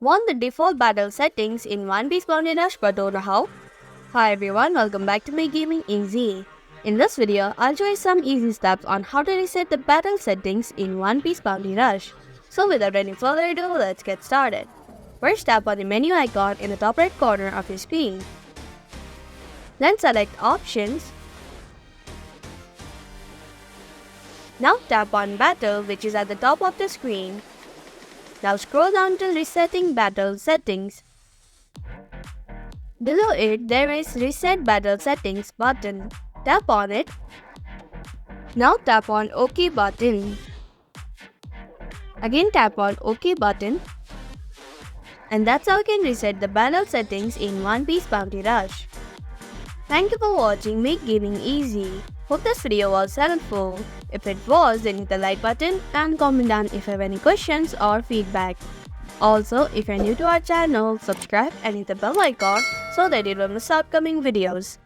Want the default battle settings in One Piece Bounty Rush but don't know how? Hi everyone, welcome back to my Gaming Easy. In this video, I'll show you some easy steps on how to reset the battle settings in One Piece Bounty Rush. So without any further ado, let's get started. First, tap on the menu icon in the top right corner of your screen. Then select Options. Now tap on Battle, which is at the top of the screen. Now scroll down to Resetting Battle Settings. Below it, there is Reset Battle Settings button. Tap on it. Now tap on OK button. Again tap on OK button. And that's how you can reset the battle settings in One Piece Bounty Rush. Thank you for watching Make Gaming Easy. Hope this video was helpful. If it was, then hit the like button and comment down if you have any questions or feedback. Also, if you're new to our channel, subscribe and hit the bell icon so that you don't miss upcoming videos.